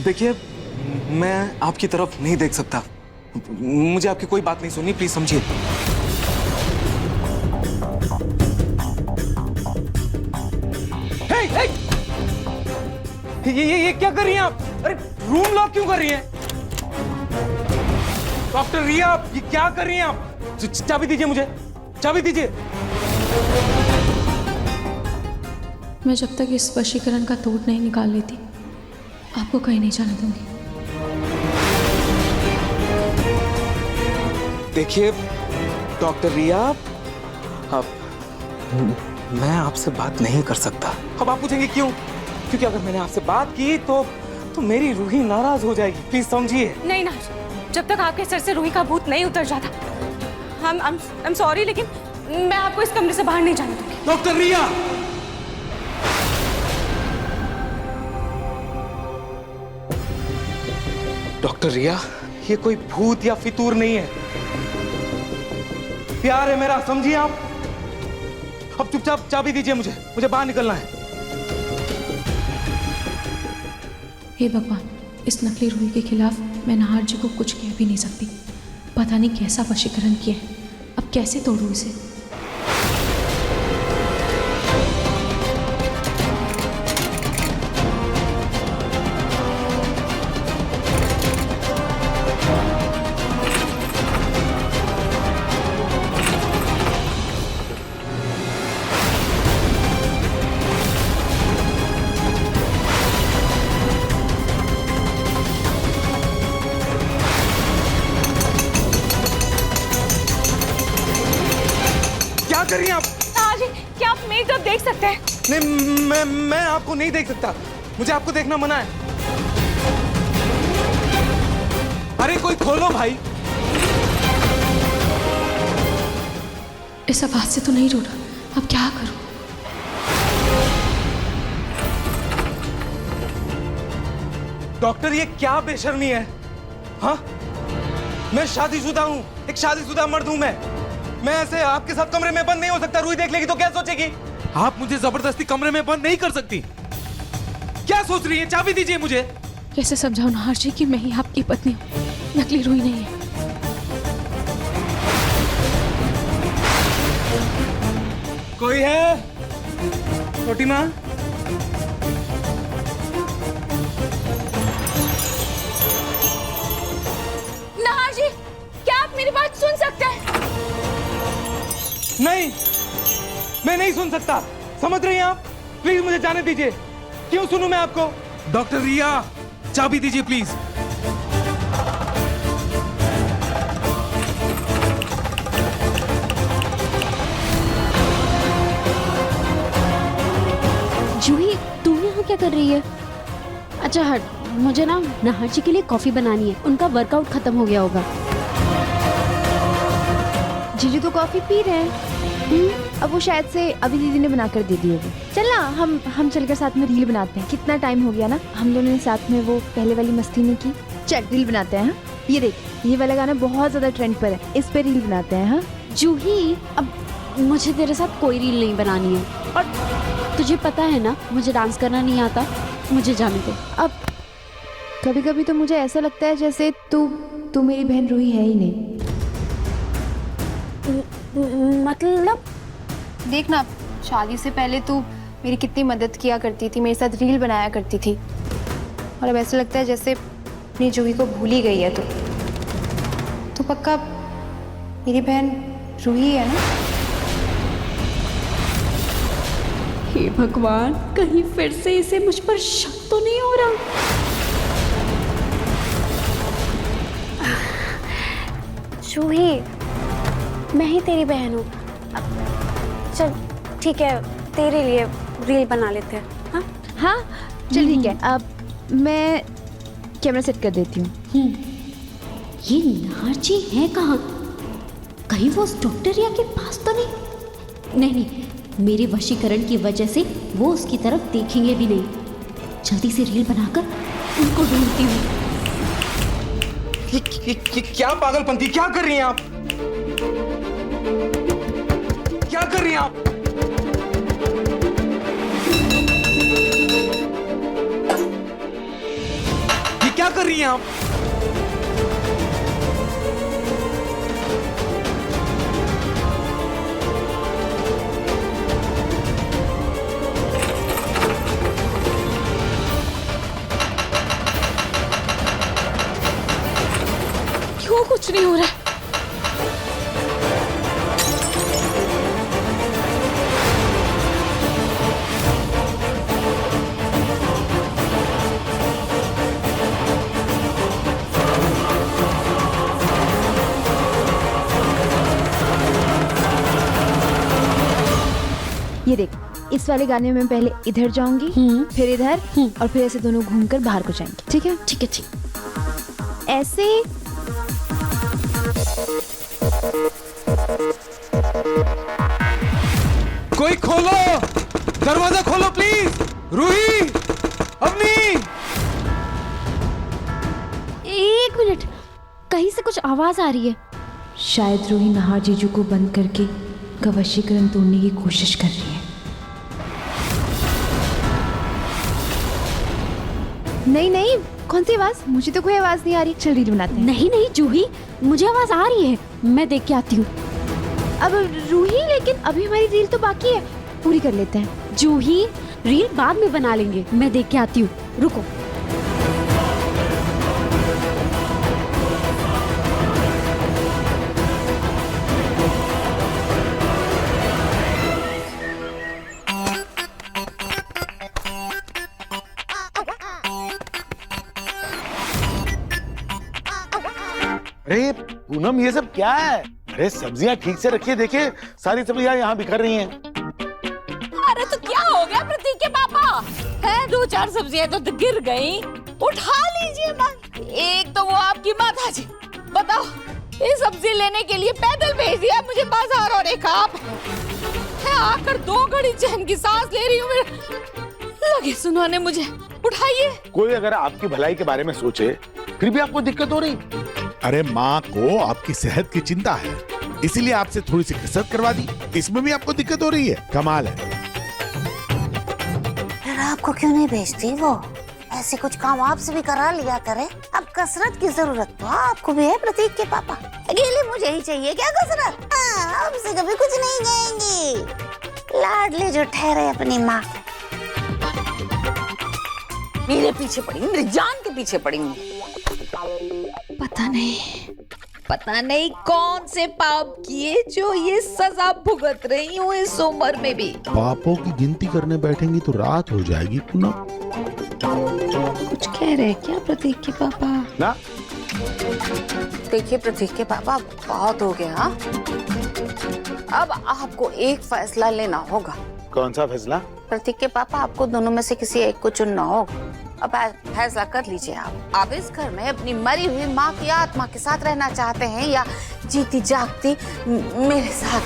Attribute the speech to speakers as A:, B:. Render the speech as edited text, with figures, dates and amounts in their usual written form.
A: देखिए, मैं आपकी तरफ नहीं देख सकता। मुझे आपकी कोई बात नहीं सुननी, प्लीज समझिए। ये क्या कर रही हैं आप? अरे रूम लॉक क्यों कर रही हैं? डॉक्टर रिया, ये क्या कर रही हैं आप? चाबी दीजिए मुझे, चाबी दीजिए।
B: मैं जब तक इस वशीकरण का तोड़ नहीं निकाल लेती, आपको कहीं नहीं जाने दूंगी।
A: देखिए डॉक्टर रिया, अब मैं आपसे बात नहीं कर सकता। अब आप पूछेंगे क्यों? क्योंकि अगर मैंने आपसे बात की तो मेरी रूही नाराज हो जाएगी। प्लीज समझिए।
C: नहीं ना, जब तक आपके सर से रूही का भूत नहीं उतर जाता, I'm sorry, लेकिन मैं आपको इस कमरे से बाहर नहीं जाने दूंगी।
A: डॉक्टर रिया, डॉक्टर रिया, ये कोई भूत या फितूर नहीं है, प्यार है मेरा, समझिए आप। अब चुपचाप चाबी दीजिए मुझे बाहर निकलना है।
B: हे भगवान, इस नकली रूही के खिलाफ मैं नाहर जी को कुछ कह भी नहीं सकती। पता नहीं कैसा वशीकरण किया है, अब कैसे तोड़ूं इसे।
A: कर रही हैं आप?
C: जी, क्या आप मेरी तरफ देख सकते हैं?
A: नहीं, मैं आपको नहीं देख सकता। मुझे आपको देखना मना है। अरे कोई खोलो भाई।
B: इस आवाज से तो नहीं रुका, अब क्या करूं?
A: डॉक्टर, ये क्या बेशर्मी है? हाँ, मैं शादीशुदा हूँ, एक शादीशुदा मर्द हूँ मैं ऐसे आपके साथ कमरे में बंद नहीं हो सकता। रूही देख लेगी तो क्या सोचेगी? आप मुझे जबरदस्ती कमरे में बंद नहीं कर सकती। क्या सोच रही हैं? चाबी दीजिए मुझे।
B: कैसे समझाऊं नाहर जी कि मैं ही आपकी पत्नी हूँ, नकली रूही नहीं है।
A: कोई है? छोटी माँ,
C: नाहर जी, क्या आप मेरी बात सुन सकते हैं?
A: नहीं, मैं नहीं सुन सकता। समझ रही हैं आप? प्लीज मुझे जाने दीजिए। क्यों सुनूं मैं आपको? डॉक्टर रिया, चाबी दीजिए प्लीज।
D: जूही, तू यहाँ क्या कर रही है? अच्छा हट, मुझे ना नाहर जी के लिए कॉफी बनानी है, उनका वर्कआउट खत्म हो गया होगा।
E: जीजू तो कॉफी पी रहे हैं। अब वो शायद से अभी दीदी ने बनाकर दे दी होगी। चल ना, हम चलकर साथ में रील बनाते हैं। कितना टाइम हो गया ना हम दोनों ने साथ में वो पहले वाली मस्ती नहीं की। चल रील बनाते हैं। हाँ, ये देख, ये वाला गाना बहुत ज्यादा ट्रेंड पर है, इस पे रील बनाते हैं। हाँ
D: जूही, अब मुझे तेरे साथ कोई रील नहीं बनानी है, और तुझे पता है ना मुझे डांस करना नहीं आता। मुझे जाने दे।
E: अब कभी कभी तो मुझे ऐसा लगता है जैसे तू मेरी बहन रूही है ही नहीं।
D: मतलब
E: देख ना, शादी से पहले तू मेरी कितनी मदद किया करती थी, मेरे साथ रील बनाया करती थी, और अब ऐसा लगता है जैसे अपनी जूही को भूल ही गई है। तो पक्का मेरी बहन रूही है ना?
D: हे भगवान, कहीं फिर से इसे मुझ पर शक तो नहीं हो रहा?
F: जूही, मैं ही तेरी बहन हूँ। चल ठीक है, तेरे लिए रील बना लेते हैं। हाँ
E: हाँ चल ठीक है। अब मैं कैमरा सेट कर देती हूँ।
D: ये नाहर जी है कहाँ? कहीं वो उस डॉक्टर रिया के पास तो नहीं? नहीं, मेरे वशीकरण की वजह से वो उसकी तरफ देखेंगे भी नहीं। जल्दी से रील बनाकर उनको ढूंढती हूँ।
A: ये क्या पागलपंती, क्या कर रही हैं आप? क्या कर रही हैं आप? क्या कर रही हैं आप?
C: क्यों कुछ नहीं हो रहा है?
E: ये देख, इस वाले गाने में मैं पहले इधर जाऊंगी, फिर इधर, और फिर ऐसे दोनों घूमकर बाहर को जाएंगे। ठीक है?
D: ठीक है, ठीक।
E: ऐसे।
A: कोई खोलो, दरवाजा खोलो प्लीज। रूही, अवनी।
D: एक मिनट, कहीं से कुछ आवाज आ रही है।
B: शायद रूही नाहर जीजू को बंद करके का वशीकरण तोड़ने की कोशिश कर रही है।
E: नहीं नहीं, कौन सी आवाज? मुझे तो कोई आवाज नहीं आ रही। चल रील बनाते हैं।
D: नहीं नहीं जूही, मुझे आवाज आ रही है, मैं देख के आती हूँ।
E: अब रूही, लेकिन अभी हमारी रील तो बाकी है, पूरी कर लेते हैं।
D: जूही, रील बाद में बना लेंगे, मैं देख के आती हूँ, रुको।
G: अरे पूनम, ये सब क्या है? अरे सब्जियां ठीक से रखिए, देखिए सारी सब्जियां यहाँ बिखर रही हैं।
H: अरे तो क्या हो गया प्रतीक के पापा? है 2-4 सब्जियां तो गिर गई, उठा लीजिए ना। एक तो वो आपकी माता जी, बताओ, ये सब्जी लेने के लिए पैदल भेज दिया मुझे बाजार, और एक आप है आकर 2 घड़ी चैन की सांस ले रही हूँ। लगे सुनाने मुझे, उठाइए।
G: कोई अगर आपकी भलाई के बारे में सोचे फिर भी आपको दिक्कत हो रही?
I: अरे माँ को आपकी सेहत की चिंता है, इसीलिए आपसे थोड़ी सी कसरत करवा दी, इसमें भी आपको दिक्कत हो रही है? कमाल है।
H: फिर आपको क्यों नहीं भेजती वो? ऐसे कुछ काम आपसे भी करा लिया करे। अब कसरत की जरूरत तो आपको भी है प्रतीक के पापा। अकेले मुझे ही चाहिए क्या कसरत? आपसे कभी कुछ नहीं कहेंगी। लाडले जो ठहरे अपनी माँ के, मेरे पीछे पड़ी, मेरी जान के पीछे पड़ी हूँ।
J: पता नहीं कौन से पाप किए जो ये सजा भुगत रही हूँ इस उम्र में भी।
I: पापों की गिनती करने बैठेंगी तो रात हो जाएगी पूनम।
J: कुछ कह रहे क्या प्रतीक के पापा?
G: ना
H: देखिए प्रतीक के पापा, बहुत हो गया। अब आपको एक फैसला लेना होगा।
G: कौन सा फैसला?
H: प्रतीक के पापा, आपको दोनों में से किसी एक को चुनना होगा। अब फैसला कर लीजिए आप इस घर में अपनी मरी हुई माँ की आत्मा के साथ रहना चाहते हैं या जीती जागती मेरे साथ?